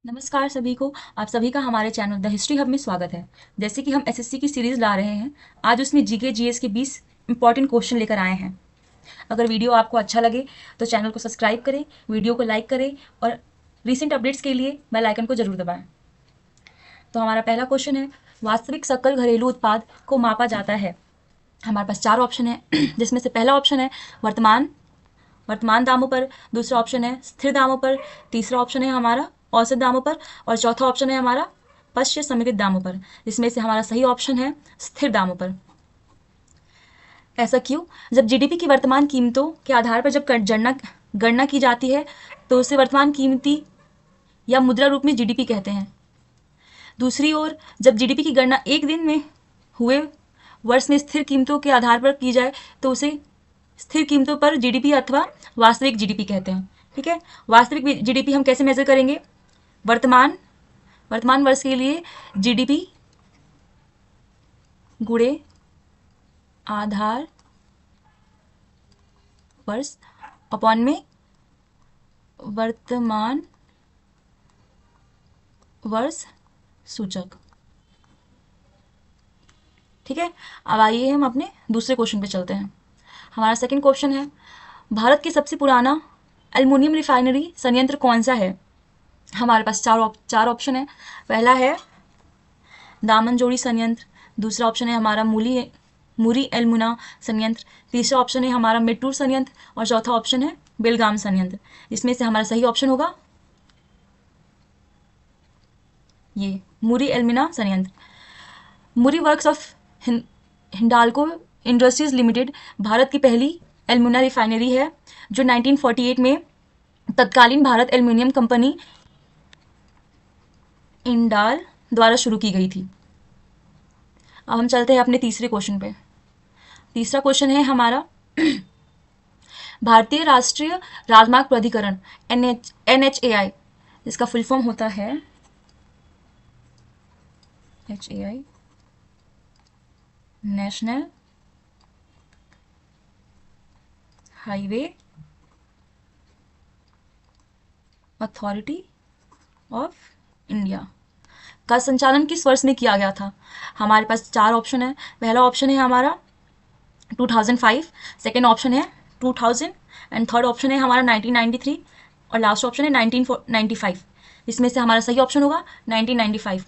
नमस्कार सभी को। आप सभी का हमारे चैनल द हिस्ट्री हब में स्वागत है। जैसे कि हम एसएससी की सीरीज ला रहे हैं, आज उसमें जीके जीएस के 20 इंपॉर्टेंट क्वेश्चन लेकर आए हैं। अगर वीडियो आपको अच्छा लगे तो चैनल को सब्सक्राइब करें, वीडियो को लाइक करें और रिसेंट अपडेट्स के लिए बेल आइकन को जरूर दबाएं। तो हमारा पहला क्वेश्चन है, वास्तविक सकल घरेलू उत्पाद को मापा जाता है। हमारे पास 4 ऑप्शन है जिसमें से पहला ऑप्शन है वर्तमान वर्तमान दामों पर, दूसरा ऑप्शन है स्थिर दामों पर, तीसरा ऑप्शन है हमारा औसत दामों पर और चौथा ऑप्शन है हमारा पश्चिम समेकित दामों पर, जिसमें से हमारा सही ऑप्शन है स्थिर दामों पर। ऐसा क्यों? जब जीडीपी की वर्तमान कीमतों के आधार पर जब गणना की जाती है तो उसे वर्तमान कीमती या मुद्रा रूप में जीडीपी कहते हैं। दूसरी ओर जब जीडीपी की गणना एक दिन में हुए वर्ष में स्थिर कीमतों के आधार पर की जाए तो उसे स्थिर कीमतों पर जीडीपी अथवा वास्तविक जीडीपी कहते हैं। ठीक है, वास्तविक जीडीपी हम कैसे मेजर करेंगे? वर्तमान वर्तमान वर्ष के लिए जीडीपी गुणे आधार वर्ष अपॉन में वर्तमान वर्ष सूचक। ठीक है, अब आइए हम अपने दूसरे क्वेश्चन पे चलते हैं। हमारा सेकंड क्वेश्चन है, भारत की सबसे पुराना एल्युमिनियम रिफाइनरी संयंत्र कौन सा है? हमारे पास चार ऑप्शन है। पहला है दामनजोड़ी संयंत्र, दूसरा ऑप्शन है हमारा मुरी एल्मुना संयंत्र, तीसरा ऑप्शन है हमारा मेट्टूर संयंत्र और चौथा ऑप्शन है बेलगाम संयंत्र। इसमें से हमारा सही ऑप्शन होगा ये मुरी एल्मुना संयंत्र। Muri works of Hindalco industries limited Bharat की पहली एल्युमिना रिफाइनरी है जो 1948 में तत्कालीन भारत एल्युमिनियम कंपनी इंडाल द्वारा शुरू की गई थी। अब हम चलते हैं अपने तीसरे क्वेश्चन पे। तीसरा क्वेश्चन है हमारा, भारतीय राष्ट्रीय राजमार्ग प्राधिकरण NHAI, इसका फुल फॉर्म होता है HAI, national highway authority of India का संचालन किस वर्ष में किया गया था? हमारे पास 4 ऑप्शन है। पहला ऑप्शन है हमारा 2005, सेकेंड ऑप्शन है 2000 एंड थर्ड ऑप्शन है हमारा 1993 और लास्ट ऑप्शन है 1995। इसमें से हमारा सही ऑप्शन होगा 1995।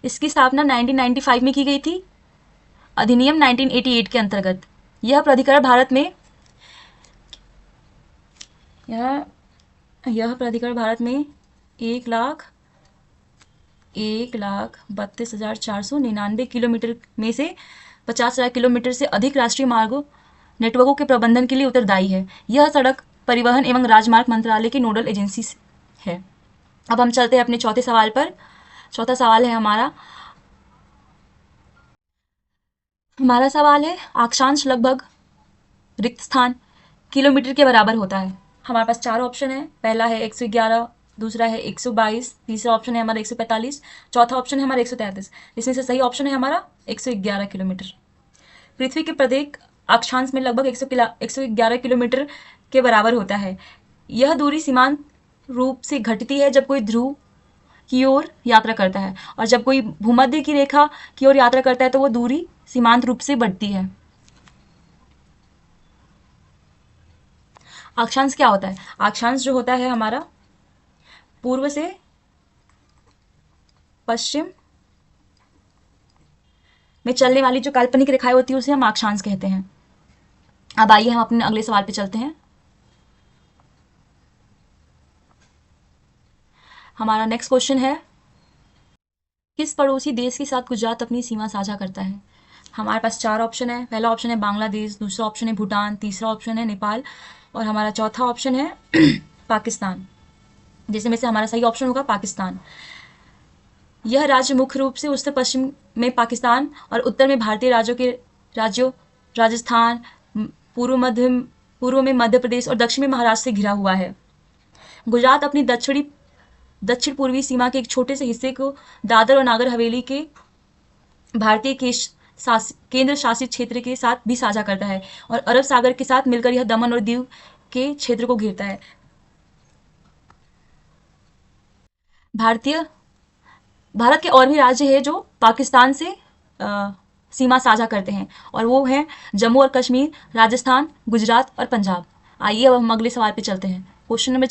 इसकी स्थापना 1995 में की गई थी अधिनियम 1988 के अंतर्गत। यह प्राधिकरण भारत में यह प्राधिकरण भारत में 1,32,499 किलोमीटर में से 50,000 किलोमीटर से अधिक राष्ट्रीय मार्गों नेटवर्कों के प्रबंधन के लिए उत्तरदायी है। यह सड़क परिवहन एवं राजमार्ग मंत्रालय की नोडल एजेंसी है। अब हम चलते हैं अपने चौथे सवाल पर। चौथा सवाल है हमारा सवाल है, अक्षांश लगभग रिक्त स्थान किलोमीटर के बराबर होता है। हमारे पास 4 ऑप्शन है। पहला है 111, दूसरा है 122, तीसरा ऑप्शन है हमारा 145, चौथा ऑप्शन है हमारा 133। इसमें से सही ऑप्शन है हमारा 111 किलोमीटर। पृथ्वी के प्रत्येक अक्षांश में लगभग 111 किलोमीटर के बराबर होता है। यह दूरी सीमांत रूप से घटती है जब कोई ध्रुव की ओर यात्रा करता है और जब कोई भूमध्य की रेखा की ओर यात्रा करता है तो वो दूरी सीमांत रूप से बढ़ती है। अक्षांश क्या होता है? अक्षांश जो होता है हमारा पूर्व से पश्चिम में चलने वाली जो काल्पनिक रेखाएं होती है उसे हम अक्षांश कहते हैं। अब आइए हम अपने अगले सवाल पे चलते हैं। हमारा नेक्स्ट क्वेश्चन है, किस पड़ोसी देश के साथ गुजरात अपनी सीमा साझा करता है? हमारे पास 4 ऑप्शन है। पहला ऑप्शन है बांग्लादेश, दूसरा ऑप्शन है भूटान, तीसरा ऑप्शन है नेपाल और हमारा चौथा ऑप्शन है पाकिस्तान, जिसमें से हमारा सही ऑप्शन होगा पाकिस्तान। यह राज्य मुख्य रूप से उत्तर पश्चिम में पाकिस्तान और उत्तर में भारतीय राज्यों राजस्थान, पूर्व में मध्य प्रदेश और दक्षिण में महाराष्ट्र से घिरा हुआ है। गुजरात अपनी दक्षिण पूर्वी सीमा के एक छोटे से हिस्से को दादर और नागर हवेली के भारतीय केंद्र शासित क्षेत्र के साथ भी साझा करता है और अरब सागर के साथ मिलकर यह दमन और दीव के क्षेत्र को घेरता है। भारतीय भारत के और भी राज्य है जो पाकिस्तान से सीमा साझा करते हैं, और वो हैं जम्मू और कश्मीर, राजस्थान, गुजरात और पंजाब। आइए अब हम अगले सवाल पे चलते हैं। क्वेश्चन नंबर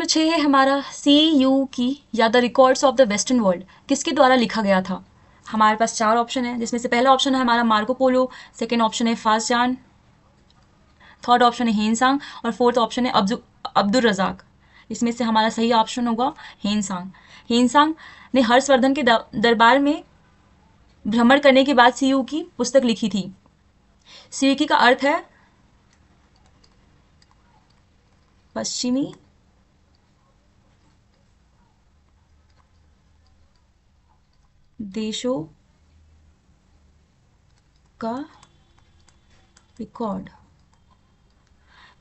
6 है हमारा, सी यू की या the records of the western world किसके द्वारा लिखा गया था। हमारे पास 4 ऑप्शन है, जिसमें से पहला ऑप्शन है हमारा मार्को पोलो, सेकेंड ऑप्शन है फासजान, थर्ड ऑप्शन है हेनसांग, और फोर्थ ऑप्शन है अब्दुल रजाक। इसमें से हमारा सही ऑप्शन होगा हेनसांग। हेनसांग ने हर्षवर्धन के दरबार में भ्रमण करने के बाद सीयू की पुस्तक लिखी थी। सीयू का अर्थ है पश्चिमी देशों का रिकॉर्ड।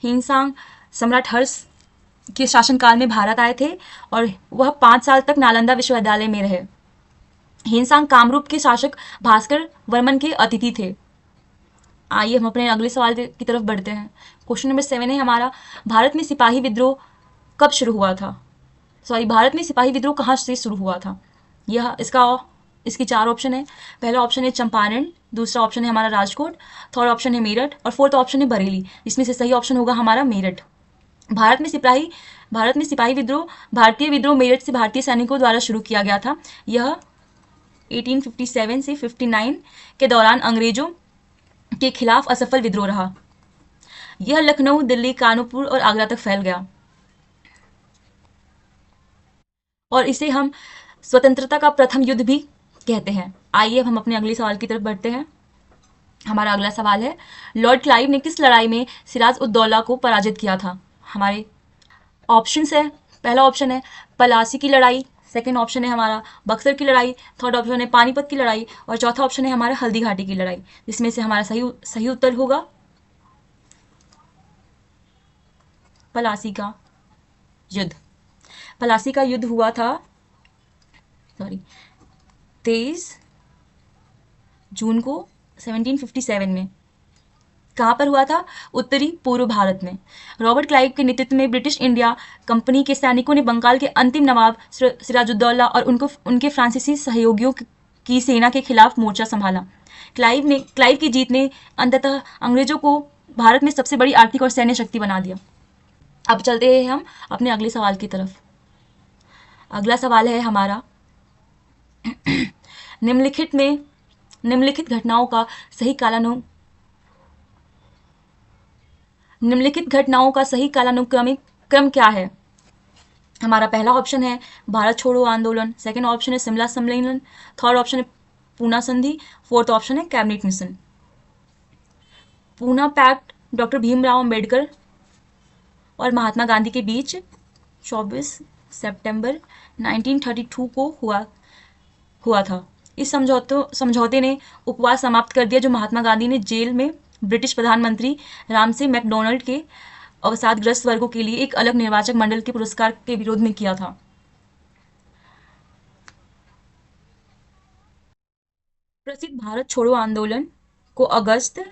हिंसांग सम्राट हर्ष के शासनकाल में भारत आए थे और वह 5 साल तक नालंदा विश्वविद्यालय में रहे। हिंसांग कामरूप के शासक भास्कर वर्मन के अतिथि थे। आइए हम अपने अगले सवाल की तरफ बढ़ते हैं। क्वेश्चन नंबर 7 है हमारा, भारत में सिपाही विद्रोह कब शुरू हुआ था। भारत में सिपाही विद्रोह कहाँ से शुरू हुआ था। इसकी 4 ऑप्शन है। पहला ऑप्शन है चंपारण, दूसरा ऑप्शन है हमारा राजकोट, थर्ड ऑप्शन है मेरठ और फोर्थ ऑप्शन है बरेली। इसमें से सही ऑप्शन होगा हमारा मेरठ। भारत में सिपाही विद्रोह, भारतीय विद्रोह मेरठ से भारतीय सैनिकों द्वारा शुरू किया गया था। यह 1857 से 59 के दौरान अंग्रेजों के खिलाफ असफल विद्रोह रहा। यह लखनऊ, दिल्ली, कानपुर और आगरा तक फैल गया और इसे हम स्वतंत्रता का प्रथम युद्ध भी कहते हैं। आइए अब हम अपने अगले सवाल की तरफ बढ़ते हैं। हमारा अगला सवाल है, लॉर्ड क्लाइव ने किस लड़ाई में सिराज उद दौला को पराजित किया था। हमारे ऑप्शंस है, पहला ऑप्शन है पलासी की लड़ाई, सेकेंड ऑप्शन है हमारा बक्सर की लड़ाई, थर्ड ऑप्शन है पानीपत की लड़ाई और चौथा ऑप्शन है हमारा हल्दी घाटी की लड़ाई। जिसमें से हमारा सही उत्तर होगा पलासी का युद्ध। पलासी का युद्ध हुआ था 23 जून को 1757 में। कहाँ पर हुआ था? उत्तरी पूर्व भारत में। रॉबर्ट क्लाइव के नेतृत्व में ब्रिटिश इंडिया कंपनी के सैनिकों ने बंगाल के अंतिम नवाब सिराजुद्दौला और उनके फ्रांसीसी सहयोगियों की सेना के खिलाफ मोर्चा संभाला। क्लाइव की जीत ने अंततः अंग्रेजों को भारत में सबसे बड़ी आर्थिक और सैन्य शक्ति बना दिया। अब चलते हैं हम अपने अगले सवाल की तरफ। अगला सवाल है हमारा, निम्नलिखित घटनाओं का सही कालानुक्रमिक क्रम क्या है। हमारा पहला ऑप्शन है भारत छोड़ो आंदोलन, सेकेंड ऑप्शन है शिमला सम्मेलन, थर्ड ऑप्शन है पूना संधि, फोर्थ ऑप्शन है cabinet mission. Poona pact doctor Bhimrao Ambedkar और महात्मा गांधी के बीच 24 सितंबर 1932 को हुआ था। इस समझौते ने उपवास समाप्त कर दिया जो महात्मा गांधी ने जेल में ब्रिटिश प्रधानमंत्री रामसे मैकडोनल्ड के अवसादग्रस्त वर्गों के लिए एक अलग निर्वाचक मंडल के पुरस्कार के विरोध में किया था। प्रसिद्ध भारत छोड़ो आंदोलन को अगस्त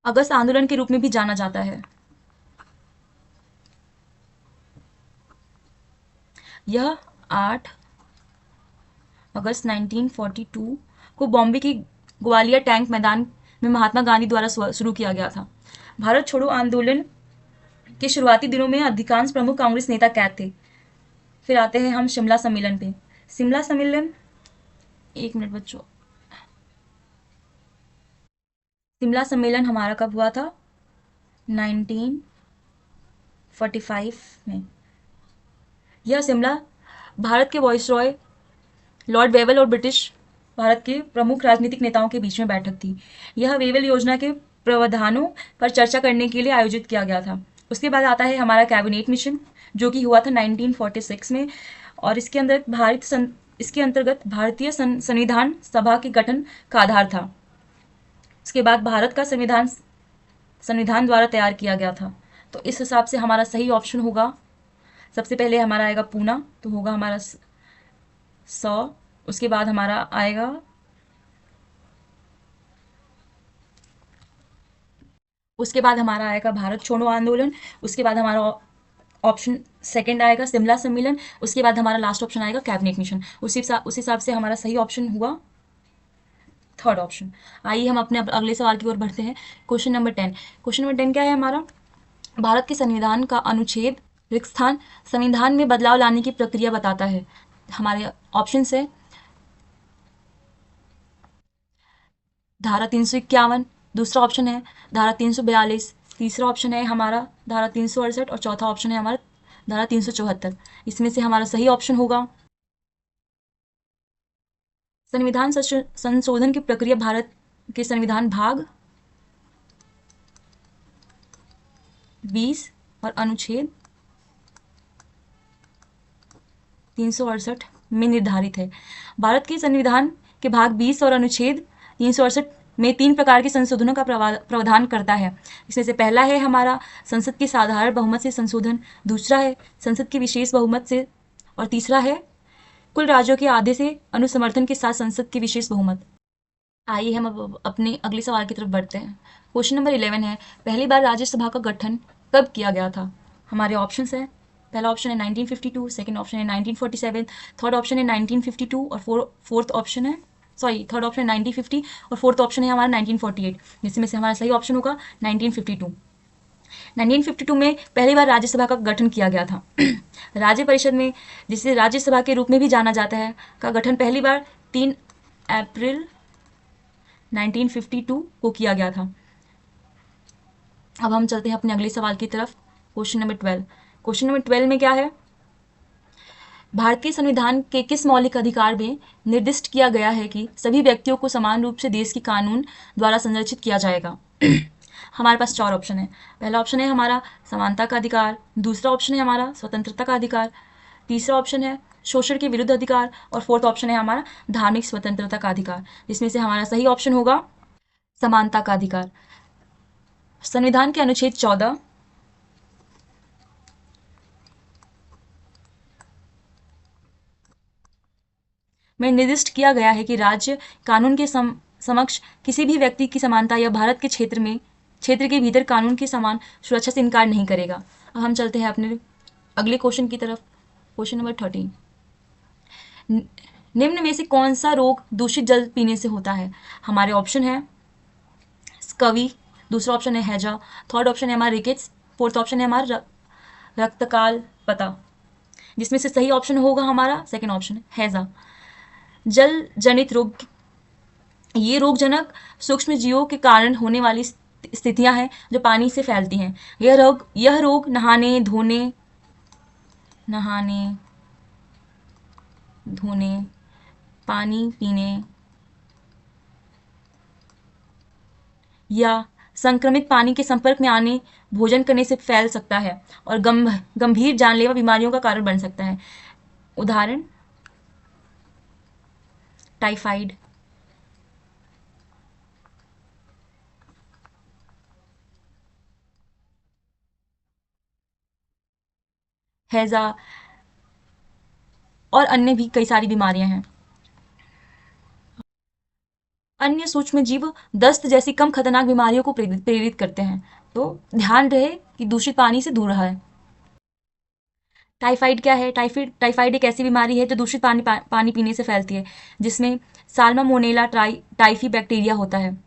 'अगस्त आंदोलन' के रूप में भी जाना जाता है। यह 8 अगस्त 1942 को बॉम्बे के ग्वालियर टैंक मैदान में महात्मा गांधी द्वारा शुरू किया गया था। भारत छोड़ो आंदोलन के शुरुआती दिनों में अधिकांश प्रमुख कांग्रेस नेता कैद थे। फिर आते हैं हम शिमला सम्मेलन पे। शिमला सम्मेलन, एक मिनट बच्चों, शिमला सम्मेलन हमारा कब हुआ था? 1945 में। यह शिमला भारत के वायसरॉय लॉर्ड वेवल और ब्रिटिश भारत के प्रमुख राजनीतिक नेताओं के बीच में बैठक थी। यह वेवल योजना के प्रावधानों पर चर्चा करने के लिए आयोजित किया गया था। उसके बाद आता है हमारा कैबिनेट मिशन, जो कि हुआ था 1946 में, और इसके अंतर्गत भारतीय संविधान सभा के गठन का आधार था। उसके बाद भारत का संविधान संविधान द्वारा तैयार किया गया था। तो इस हिसाब से हमारा सही ऑप्शन होगा, सबसे पहले हमारा आएगा पूना, तो होगा हमारा 100। उसके बाद हमारा आएगा भारत छोड़ो आंदोलन। उसके बाद हमारा ऑप्शन सेकंड आएगा शिमला सम्मेलन। उसके बाद हमारा लास्ट ऑप्शन आएगा कैबिनेट मिशन। उस हिसाब से हमारा सही ऑप्शन हुआ थर्ड ऑप्शन। आइए हम अपने अगले सवाल की ओर बढ़ते हैं। Question number 10। क्वेश्चन नंबर 10 क्या है हमारा? भारत के संविधान का अनुच्छेद रिक्त स्थान संविधान में बदलाव लाने की प्रक्रिया बताता है। हमारे ऑप्शन है धारा 351, दूसरा ऑप्शन है धारा 342, तीसरा ऑप्शन है हमारा धारा 368 और चौथा ऑप्शन है हमारा धारा 374। इसमें से हमारा सही ऑप्शन होगा संविधान संशोधन की प्रक्रिया भारत के संविधान भाग 20 और अनुच्छेद 368 में निर्धारित है। भारत के संविधान के भाग 20 और अनुच्छेद 368 में 3 प्रकार के संशोधनों का प्रावधान करता है। इसमें से पहला है हमारा संसद के साधारण बहुमत से संशोधन, दूसरा है संसद के विशेष बहुमत से, और तीसरा है कुल राज्यों के आधे से अनुसमर्थन के साथ संसद के विशेष बहुमत। आइए हम अब अपने अगले सवाल की तरफ बढ़ते हैं। क्वेश्चन नंबर 11 है पहली बार राज्यसभा का गठन कब किया गया था? हमारे ऑप्शन है पहला ऑप्शन है 1952, सेकंड ऑप्शन है 1947, थर्ड ऑप्शन है 1952 और फोर्थ ऑप्शन है थर्ड ऑप्शन है 1950 और फोर्थ ऑप्शन है हमारा 1948, जिसमें से हमारा सही ऑप्शन होगा 1952। 1952 में पहली बार राज्यसभा का गठन किया गया था। राज्य परिषद में, जिसे राज्यसभा के रूप में भी जाना जाता है, का गठन पहली बार 3 अप्रैल 1952 को किया गया था। अब हम चलते हैं अपने अगले सवाल की तरफ। Question number 12। क्वेश्चन नंबर 12 में क्या है? भारतीय संविधान के किस मौलिक अधिकार में निर्दिष्ट किया गया है कि सभी व्यक्तियों को समान रूप से देश के कानून द्वारा संरक्षित किया जाएगा? हमारे पास 4 ऑप्शन है। पहला ऑप्शन है हमारा समानता का अधिकार, दूसरा ऑप्शन है हमारा स्वतंत्रता का अधिकार, तीसरा ऑप्शन है शोषण के विरुद्ध अधिकार और फोर्थ ऑप्शन है हमारा धार्मिक स्वतंत्रता का अधिकार, जिसमें से हमारा सही ऑप्शन होगा समानता का अधिकार। संविधान के अनुच्छेद 14 में निर्दिष्ट किया गया है कि राज्य कानून के समक्ष किसी भी व्यक्ति की समानता या भारत के क्षेत्र के भीतर कानून की समान सुरक्षा से इनकार नहीं करेगा। अब हम चलते हैं अपने अगले क्वेश्चन की तरफ। Question number 13। निम्न में से कौन सा रोग दूषित जल पीने से होता है? हमारे ऑप्शन है स्कवी, दूसरा ऑप्शन है हैजा, थर्ड ऑप्शन है हमारा रिकेट्स, फोर्थ ऑप्शन है हमारा रक्तकाल पता, जिसमें से सही ऑप्शन होगा हमारा सेकंड ऑप्शन है हैजा। जल जनित रोग, ये रोगजनक सूक्ष्म जीवों के कारण होने वाली स्थितियां हैं जो पानी से फैलती हैं। यह रोग नहाने धोने, पानी पीने या संक्रमित पानी के संपर्क में आने, भोजन करने से फैल सकता है और गंभीर जानलेवा बीमारियों का कारण बन सकता है। उदाहरण टाइफाइड, हैजा और अन्य भी कई सारी बीमारियां हैं। अन्य सूक्ष्म जीव दस्त जैसी कम खतरनाक बीमारियों को प्रेरित करते हैं, तो ध्यान रहे कि दूषित पानी से दूर रहे। टाइफाइड क्या है? टाइफाइड एक ऐसी बीमारी है जो दूषित पानी पीने से फैलती है, जिसमें साल्मोनेला टाइफी बैक्टीरिया होता है।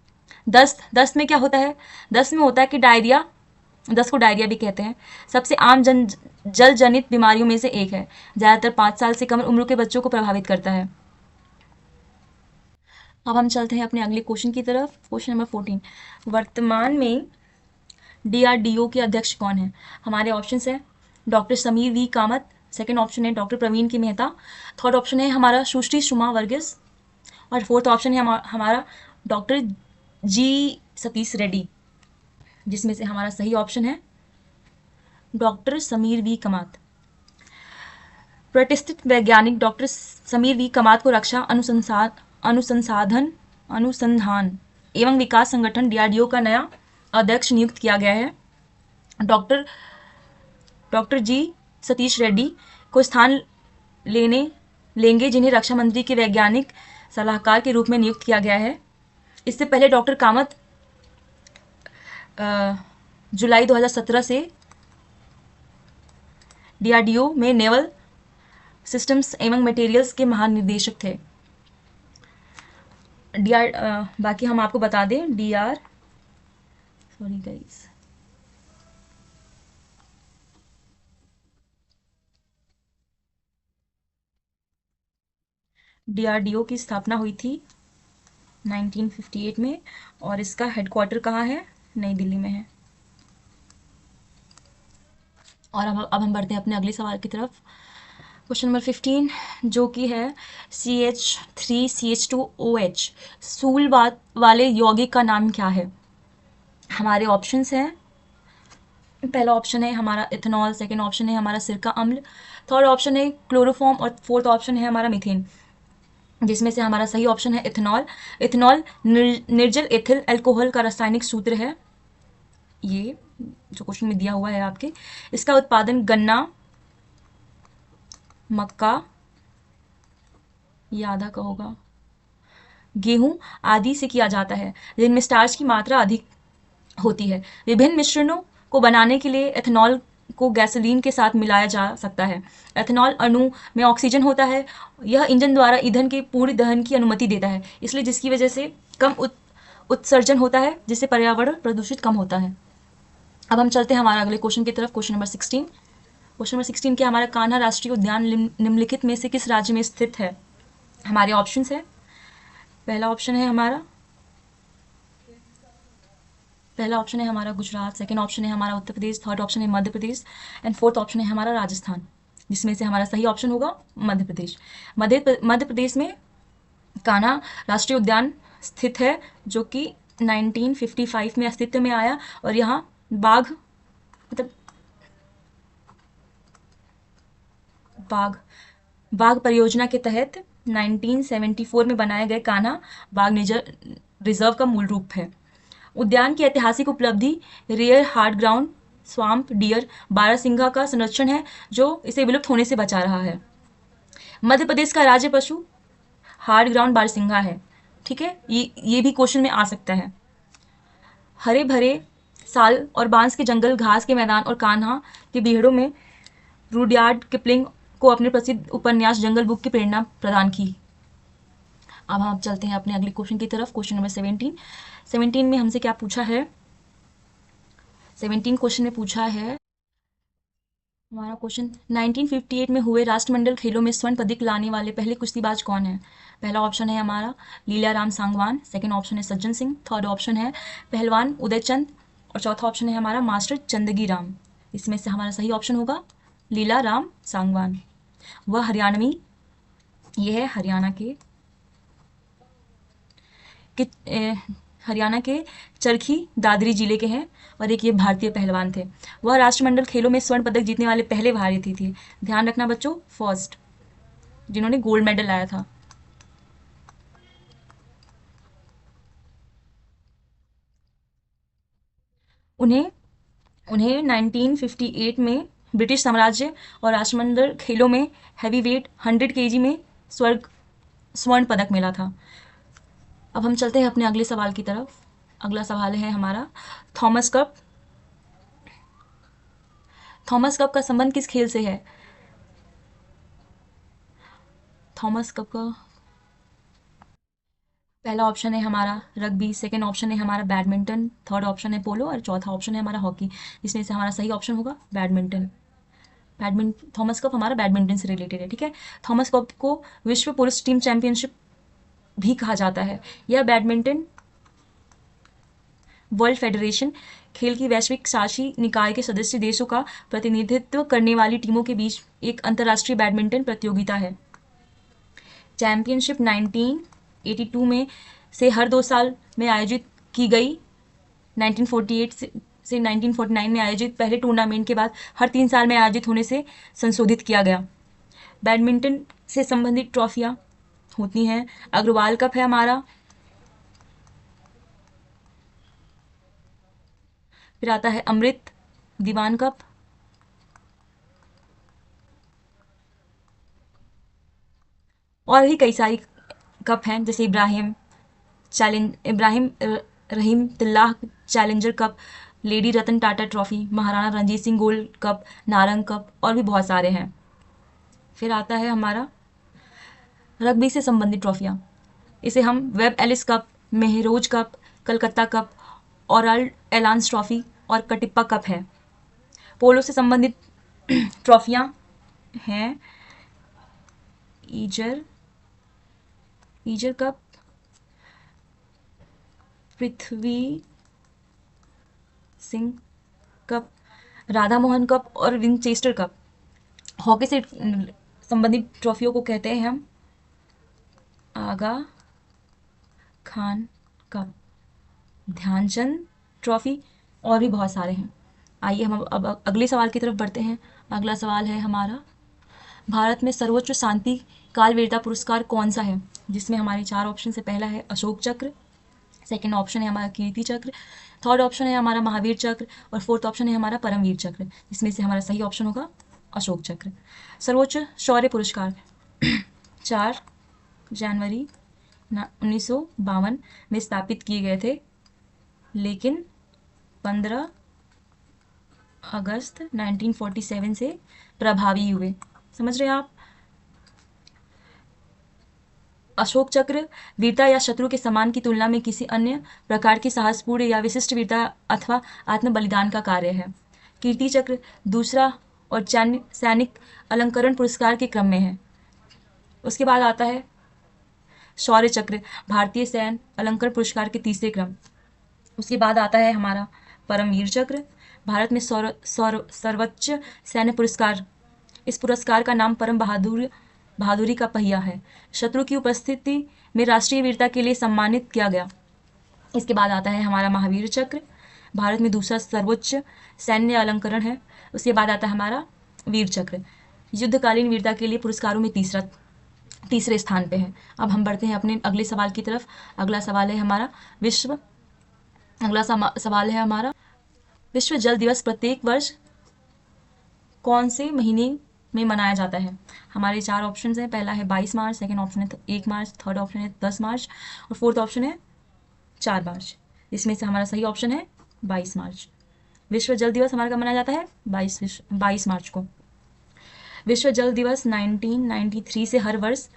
दस्त में क्या होता है? दस्त में होता है कि डायरिया, दस्त को डायरिया भी कहते हैं, सबसे आम जल जनित बीमारियों में से एक है। ज़्यादातर 5 साल से कम उम्र के बच्चों को प्रभावित करता है। अब हम चलते हैं अपने अगले क्वेश्चन की तरफ। Question number 14। वर्तमान में DRDO के अध्यक्ष कौन है? हमारे ऑप्शन है doctor Sameer V Kamat, second option है doctor Praveen K Mehta, third option है हमारा सुश्री सुमा वर्गीस और फोर्थ ऑप्शन है हमारा डॉक्टर जी सतीश रेड्डी, जिसमें से हमारा सही ऑप्शन है डॉक्टर समीर वी कामत। प्रतिष्ठित वैज्ञानिक डॉक्टर समीर वी कामत को रक्षा अनुसंधान एवं विकास संगठन DRDO का नया अध्यक्ष नियुक्त किया गया है। डॉक्टर डॉक्टर जी सतीश रेड्डी को स्थान लेंगे, जिन्हें रक्षा मंत्री के वैज्ञानिक सलाहकार के रूप में नियुक्त किया गया है। इससे पहले डॉक्टर कामत जुलाई 2017 से डीआरडीओ में नेवल सिस्टम्स एवं मटेरियल्स के महानिदेशक थे। बाकी हम आपको बता दें, सॉरी गाइस, डीआरडीओ की स्थापना हुई थी 1958 में और इसका हेडक्वार्टर कहाँ है? नई दिल्ली में है। और अब हम बढ़ते हैं अपने अगले सवाल की तरफ। क्वेश्चन नंबर 15 जो कि है CH3CH2OH सूल वाले यौगिक का नाम क्या है? हमारे ऑप्शंस हैं, पहला ऑप्शन है हमारा इथेनॉल, सेकंड ऑप्शन है हमारा सिरका अम्ल, थर्ड ऑप्शन है क्लोरोफॉर्म और फोर्थ ऑप्शन है हमारा मीथेन, जिसमें से हमारा सही ऑप्शन है इथेनॉल। इथेनॉल निर्जल एथिल अल्कोहल का रासायनिक सूत्र है, ये जो क्वेश्चन में दिया हुआ है आपके। इसका उत्पादन गन्ना, मक्का, ये आधा का होगा, गेहूं आदि से किया जाता है, जिनमें स्टार्च की मात्रा अधिक होती है। विभिन्न मिश्रणों को बनाने के लिए एथेनॉल को गैसोलीन के साथ मिलाया जा सकता है। एथेनॉल अणु में ऑक्सीजन होता है, यह इंजन द्वारा ईंधन के पूर्ण दहन की अनुमति देता है, इसलिए जिसकी वजह से कम उत्सर्जन होता है, जिससे पर्यावरण प्रदूषित कम होता है। अब हम चलते हैं हमारा अगले क्वेश्चन की तरफ। Question number 16। क्वेश्चन नंबर 16 क्या, हमारा कान्हा राष्ट्रीय उद्यान निम्नलिखित में से किस राज्य में स्थित है? हमारे ऑप्शंस है, पहला ऑप्शन है हमारा गुजरात, सेकंड ऑप्शन है हमारा उत्तर प्रदेश, थर्ड ऑप्शन है Madhya Pradesh and fourth option है हमारा राजस्थान, जिसमें से हमारा सही ऑप्शन होगा मध्य प्रदेश। मध्य प्रदेश में कान्हा राष्ट्रीय उद्यान स्थित है, जो कि 1955 में अस्तित्व में आया और यहाँ बाघ परियोजना के तहत 1974 में बनाए गए कान्हा बाघ रिजर्व का मूल रूप है। उद्यान की ऐतिहासिक उपलब्धि rare hard ground swamp deer बारहसिंगा का संरक्षण है, जो इसे विलुप्त होने से बचा रहा है। मध्य प्रदेश का राज्य पशु हार्ड ग्राउंड बारहसिंगा है, ठीक है, ये भी क्वेश्चन में आ सकता है। हरे भरे साल और बांस के जंगल, घास के मैदान और कान्हा के बीहड़ों में रुडयार्ड किपलिंग को अपने प्रसिद्ध उपन्यास जंगल बुक की प्रेरणा प्रदान की। अब हम चलते हैं अपने अगले क्वेश्चन की तरफ। क्वेश्चन नंबर 17 में हमसे क्या पूछा है? 17 क्वेश्चन में पूछा है हमारा क्वेश्चन, 1958 में हुए राष्ट्रमंडल खेलों में स्वर्ण पदक लाने वाले पहले कुश्तीबाज कौन है? पहला ऑप्शन है हमारा लीलाराम सांगवान, सेकंड ऑप्शन है सज्जन सिंह, थर्ड ऑप्शन है पहलवान उदयचंद और चौथा ऑप्शन है हमारा मास्टर चंदगी राम। इसमें से हमारा सही ऑप्शन होगा लीलाराम सांगवान। वह हरियाणवी, ये है हरियाणा के चरखी दादरी जिले के हैं और एक ये भारतीय पहलवान थे। वह राष्ट्रमंडल खेलों में स्वर्ण पदक जीतने वाले पहले भारतीय थे। ध्यान रखना बच्चों, फर्स्ट जिन्होंने गोल्ड मेडल लाया था। उन्हें 1958 में ब्रिटिश साम्राज्य और राष्ट्रमंडल खेलों में हैवी वेट 100 kg में स्वर्ण पदक मिला था। अब हम चलते हैं अपने अगले सवाल की तरफ। अगला सवाल है हमारा थॉमस कप। थॉमस कप का संबंध किस खेल से है? थॉमस कप का पहला ऑप्शन है हमारा रग्बी, सेकंड ऑप्शन है हमारा बैडमिंटन, थर्ड ऑप्शन है पोलो और चौथा ऑप्शन है हमारा हॉकी, जिसमें से हमारा सही ऑप्शन होगा बैडमिंटन। थॉमस कप हमारा बैडमिंटन से रिलेटेड है, ठीक है। थॉमस कप को विश्व पुरुष टीम चैंपियनशिप भी कहा जाता है। यह बैडमिंटन वर्ल्ड फेडरेशन खेल की वैश्विक शासी निकाय के सदस्य देशों का प्रतिनिधित्व करने वाली टीमों के बीच एक अंतर्राष्ट्रीय बैडमिंटन प्रतियोगिता है। चैंपियनशिप 1982 में से हर 2 साल में आयोजित की गई। 1948 से 1949 में आयोजित पहले टूर्नामेंट के बाद हर 3 साल में आयोजित होने से संशोधित किया गया। बैडमिंटन से संबंधित ट्रॉफियाँ होती हैं। अग्रवाल कप है हमारा, फिर आता है अमृत दीवान कप, और भी कई सारी कप हैं, जैसे Ibrahim Rahimtoola challenger cup, lady Ratan Tata trophy, Maharana Ranjit Singh gold cup, Narang cup, और भी बहुत सारे हैं। फिर आता है हमारा रग्बी से संबंधित ट्रॉफियाँ। इसे हम Webb Ellis cup, Mehroz cup, Calcutta cup, ओराल्ड एलांस ट्रॉफी और कटिप्पा कप है। पोलो से संबंधित ट्रॉफियाँ हैं Ezra cup, Prithvi Singh cup, Radha Mohan cup और विंचेस्टर कप। हॉकी से संबंधित ट्रॉफियों को कहते हैं हम आगा खान कप, ध्यानचंद ट्रॉफी, और भी बहुत सारे हैं। आइए हम अब अगले सवाल की तरफ बढ़ते हैं। अगला सवाल है हमारा, भारत में सर्वोच्च शांति कालवीरता पुरस्कार कौन सा है? जिसमें हमारे 4 ऑप्शन से पहला है अशोक चक्र, सेकंड ऑप्शन है हमारा कीर्ति चक्र, थर्ड ऑप्शन है हमारा महावीर चक्र, और फोर्थ ऑप्शन है हमारा परमवीर चक्र। इसमें से हमारा सही ऑप्शन होगा अशोक चक्र। सर्वोच्च शौर्य पुरस्कार 4 जनवरी 1952 में स्थापित किए गए थे, लेकिन 15 अगस्त 1947 से प्रभावी हुए। समझ रहे हैं आप? अशोक चक्र वीरता या शत्रु के सम्मान की तुलना में किसी अन्य प्रकार की साहसपूर्ण या विशिष्ट वीरता अथवा आत्म बलिदान का कार्य है। कीर्ति चक्र दूसरा और सैनिक अलंकरण पुरस्कार के क्रम में है। उसके बाद आता है शौर्य चक्र, भारतीय सैन्य अलंकरण पुरस्कार के तीसरे क्रम। उसके बाद आता है हमारा परमवीर चक्र, भारत में सर्वोच्च सैन्य पुरस्कार। इस पुरस्कार का नाम परम बहादुरी का पहिया है। शत्रु की उपस्थिति में राष्ट्रीय वीरता के लिए सम्मानित किया गया। इसके बाद आता है हमारा महावीर चक्र, भारत में दूसरा सर्वोच्च सैन्य अलंकरण है। उसके बाद आता है हमारा वीर चक्र, युद्धकालीन वीरता के लिए पुरस्कारों में तीसरे स्थान पे है। अब हम बढ़ते हैं अपने अगले सवाल की तरफ। अगला सवाल है हमारा विश्व जल दिवस प्रत्येक वर्ष कौन से महीने में मनाया जाता है? हमारे 4 ऑप्शन हैं। पहला है 22 मार्च, सेकंड ऑप्शन है 1 मार्च, थर्ड ऑप्शन है 10 मार्च, और फोर्थ ऑप्शन है 4 मार्च। इसमें से हमारा सही ऑप्शन है 22 मार्च। विश्व जल दिवस हमारा कब मनाया जाता है? 22 मार्च को। विश्व जल दिवस 1993 से हर वर्ष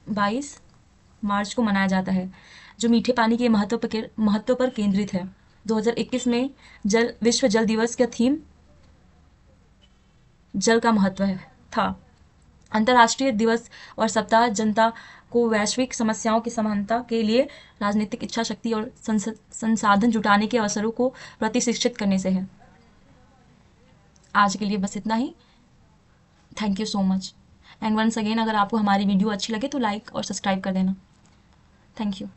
22 मार्च को मनाया जाता है, जो मीठे पानी के महत्व पर केंद्रित है। 2021 में विश्व जल दिवस का थीम जल का महत्व था। अंतर्राष्ट्रीय दिवस और सप्ताह जनता को वैश्विक समस्याओं की समाधान के लिए राजनीतिक इच्छा शक्ति और संसाधन जुटाने के अवसरों को प्रतिशिक्षित करने से है। आज के लिए बस इतना ही। Thank you so much and once again, अगर आपको हमारी वीडियो अच्छी लगे तो लाइक और सब्सक्राइब कर देना। Thank you.